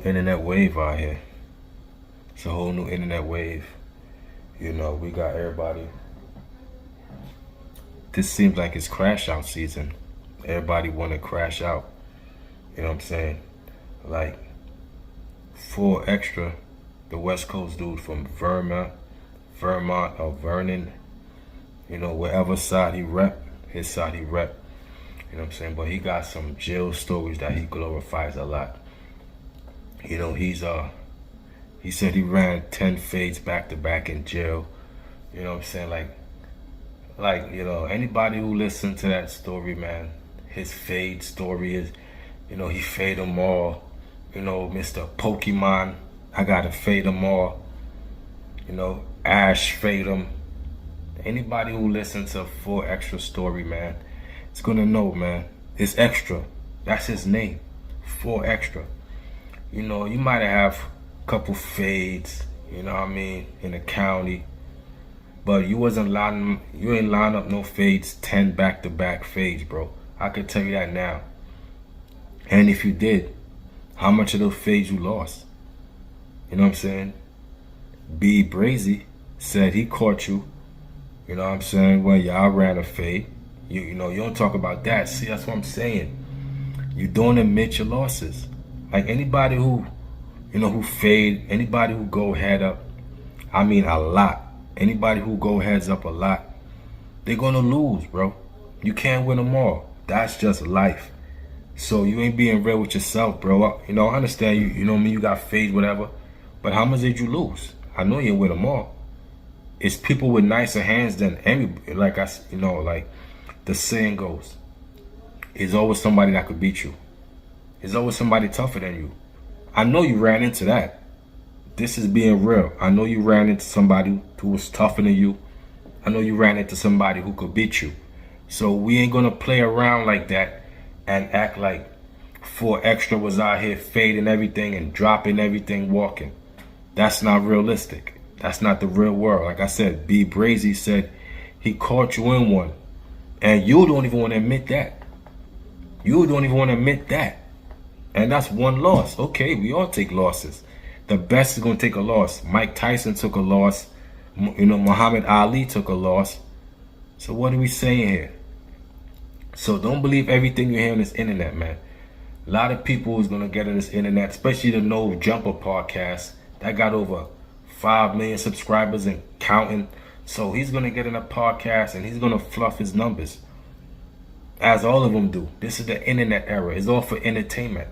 new internet wave out here. It's a whole new internet wave. You know, we got everybody. This seems like it's crash out season. Everybody want to crash out. You know what I'm saying? Like, Full Extra, the West Coast dude from Vermont or Vernon, you know, wherever side he rep, his side he rep. You know what I'm saying? But he got some jail stories that he glorifies a lot. You know, he said he ran 10 fades back to back in jail. You know what I'm saying? Like, you know, anybody who listened to that story, man, his fade story is, you know, he fade them all. You know, Mr. Pokemon, I gotta fade them all. You know, Ash fade them. Anybody who listens to Full Extra story, man, it's gonna know, man. It's Extra. That's his name. Full Extra. You know, you might have a couple fades, you know what I mean, in the county. But you ain't line up no fades, 10 back-to-back fades, bro. I can tell you that now. And if you did, how much of those fades you lost? You know what I'm saying? B. Brazy said he caught you. You know what I'm saying? When y'all ran a fade. You know, you don't talk about that. See, that's what I'm saying. You don't admit your losses. Like anybody who, you know, who fade, anybody who go head up, I mean a lot. Anybody who go heads up a lot, they're gonna lose, bro. You can't win them all. That's just life. So you ain't being real with yourself, bro. You know, I understand you know me, you got fades, whatever. But how much did you lose? I know you didn't win them all. It's people with nicer hands than everybody. Like you know, like the saying goes, there's always somebody that could beat you. There's always somebody tougher than you. I know you ran into that. This is being real. I know you ran into somebody who was tougher than you. I know you ran into somebody who could beat you. So we ain't gonna play around like that and act like Full Extra was out here fading everything and dropping everything, walking. That's not realistic. That's not the real world. Like I said, B. Brazy said he caught you in one. And you don't even want to admit that. You don't even want to admit that. And that's one loss. Okay, we all take losses. The best is going to take a loss. Mike Tyson took a loss. You know, Muhammad Ali took a loss. So what are we saying here? So don't believe everything you hear on this internet, man. A lot of people is going to get on this internet, especially the Nojumper podcast. That got over 5 million subscribers and counting. So he's going to get in a podcast and he's going to fluff his numbers. As all of them do. This is the internet era. It's all for entertainment.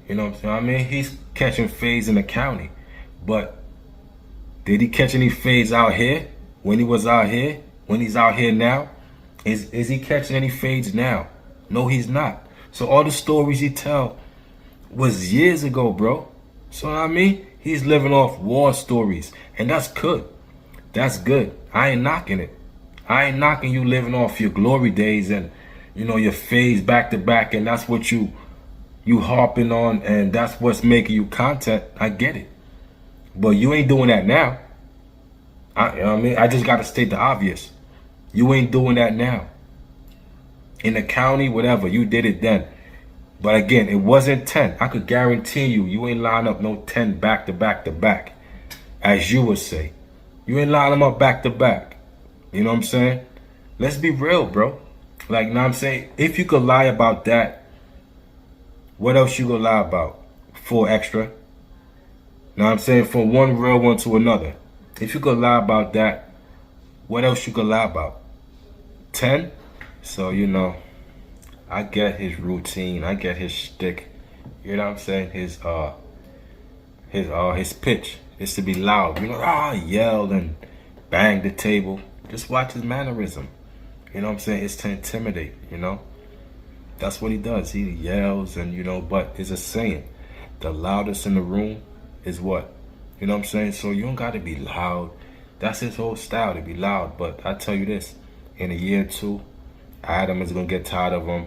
You know what I'm saying? I mean, he's catching fades in the county. But did he catch any fades out here? When he was out here? When he's out here now? Is he catching any fades now? No, he's not. So all the stories he tell was years ago, bro. So I mean, he's living off war stories. And that's good. That's good. I ain't knocking it. I ain't knocking you living off your glory days and, you know, your fades back to back, and that's what you harping on, and that's what's making you content. I get it. But you ain't doing that now. You know what I mean? I just got to state the obvious. You ain't doing that now. In the county, whatever, you did it then. But again, it wasn't 10. I could guarantee you ain't line up no 10 back to back to back, as you would say. You ain't line them up back to back. You know what I'm saying? Let's be real, bro. Like, you know what I'm saying? If you could lie about that, what else you gonna lie about? Full Extra. Know what I'm saying? From one real one to another. If you could lie about that, what else you could lie about? 10? So, you know, I get his routine. I get his shtick. You know what I'm saying? His pitch is to be loud. You know, yell and bang the table. Just watch his mannerism. You know what I'm saying? It's to intimidate, you know? That's what he does. He yells and, you know, but it's a saying. The loudest in the room is what? You know what I'm saying? So you don't got to be loud. That's his whole style, to be loud. But I tell you this, in a year or two, Adam is going to get tired of him.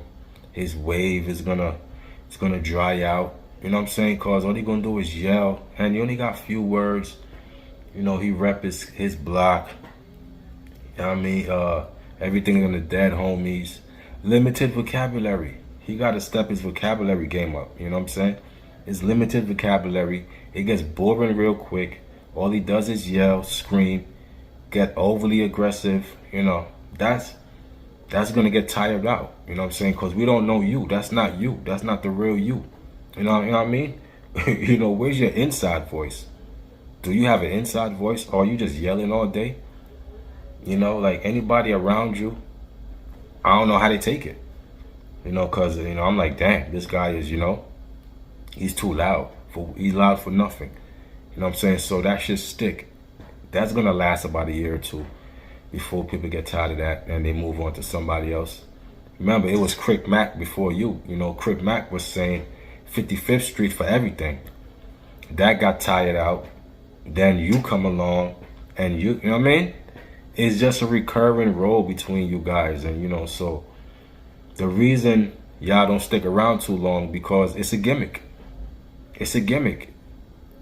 His wave is going to dry out. You know what I'm saying? Because all he going to do is yell. And he only got few words. You know, he rep his block. You know what I mean? Everything on the dead homies. Limited vocabulary. He got to step his vocabulary game up. You know what I'm saying? It's limited vocabulary. It gets boring real quick. All he does is yell, scream, get overly aggressive. You know, that's gonna get tired out. You know what I'm saying? Because we don't know you. That's not you. That's not the real you. You know what I mean? You know, where's your inside voice? Do you have an inside voice, or are you just yelling all day? You know, like anybody around you, I don't know how they take it. You know, because, you know, I'm like, damn, this guy is, you know, he's too loud. He's loud for nothing. You know what I'm saying? So that should stick. That's going to last about a year or two before people get tired of that and they move on to somebody else. Remember, it was Crick Mack before you. You know, Crick Mack was saying 55th Street for everything. That got tired out. Then you come along and you know what I mean? It's just a recurring role between you guys. And, you know, so the reason y'all don't stick around too long because it's a gimmick. It's a gimmick.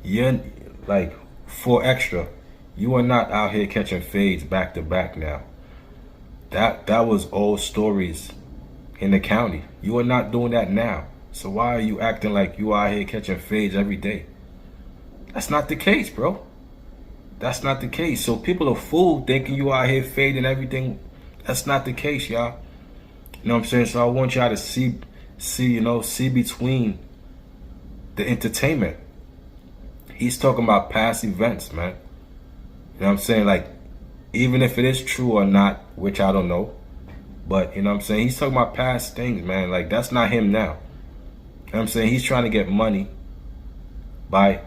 You're like 4Extra. You are not out here catching fades back to back now. That was old stories in the county. You are not doing that now. So why are you acting like you out here catching fades every day? That's not the case, bro. That's not the case. So people are fooled thinking you out here fading everything. That's not the case, y'all. You know what I'm saying? So I want y'all to see between the entertainment. He's talking about past events, man. You know what I'm saying? Like, even if it is true or not, which I don't know, but you know what I'm saying? He's talking about past things, man. Like, that's not him now. You know what I'm saying? He's trying to get money by,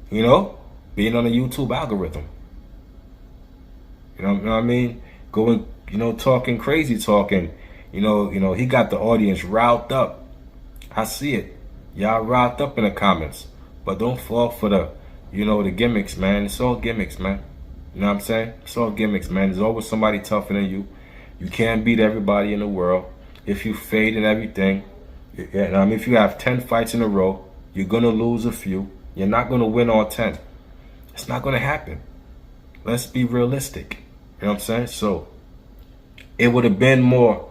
you know, being on the YouTube algorithm. You know what I mean? Going, you know, talking crazy talking. You know, he got the audience riled up. I see it. Y'all riled up in the comments. But don't fall for the, you know, the gimmicks, man. It's all gimmicks, man. You know what I'm saying? It's all gimmicks, man. There's always somebody tougher than you. You can't beat everybody in the world. If you fade and everything, if you have 10 fights in a row, you're going to lose a few. You're not going to win all 10. It's not going to happen. Let's be realistic. You know what I'm saying? So it would have been more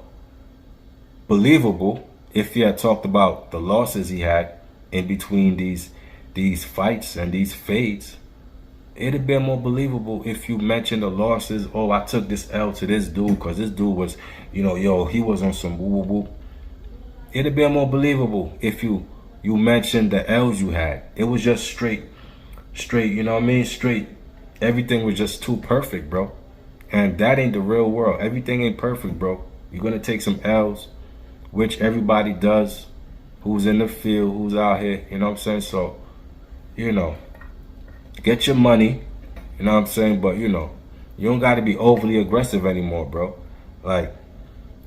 believable if he had talked about the losses he had in between these fights and these fades. It'd have been more believable if you mentioned the losses. Oh, I took this L to this dude because this dude was, you know, yo, he was on some woo woo woo. It'd have been more believable if you mentioned the L's you had. It was just straight, you know what I mean? Straight. Everything was just too perfect, bro. And that ain't the real world. Everything ain't perfect, bro. You're going to take some L's, which everybody does, who's in the field, who's out here, you know what I'm saying? So, you know, get your money, you know what I'm saying? But, you know, you don't got to be overly aggressive anymore, bro. Like,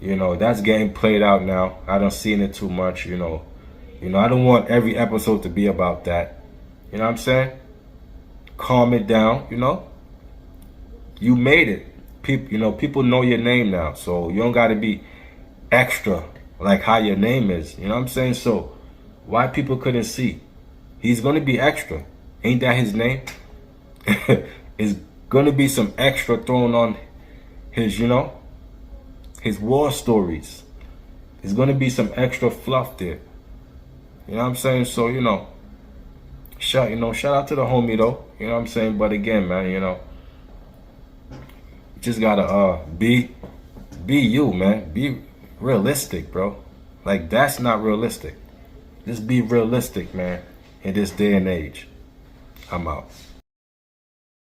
you know, that's getting played out now. I don't seen it too much, you know. I don't want every episode to be about that. You know what I'm saying? Calm it down, you know. You made it. People know your name now. So you don't got to be extra like how your name is. You know what I'm saying? So why people couldn't see? He's going to be extra. Ain't that his name? It's going to be some extra thrown on his, you know, his war stories. There's going to be some extra fluff there. You know what I'm saying? So, you know, shout out to the homie though. You know what I'm saying? But again, man, you know, you just gotta be you, man. Be realistic, bro. Like, that's not realistic. Just be realistic, man, in this day and age. I'm out.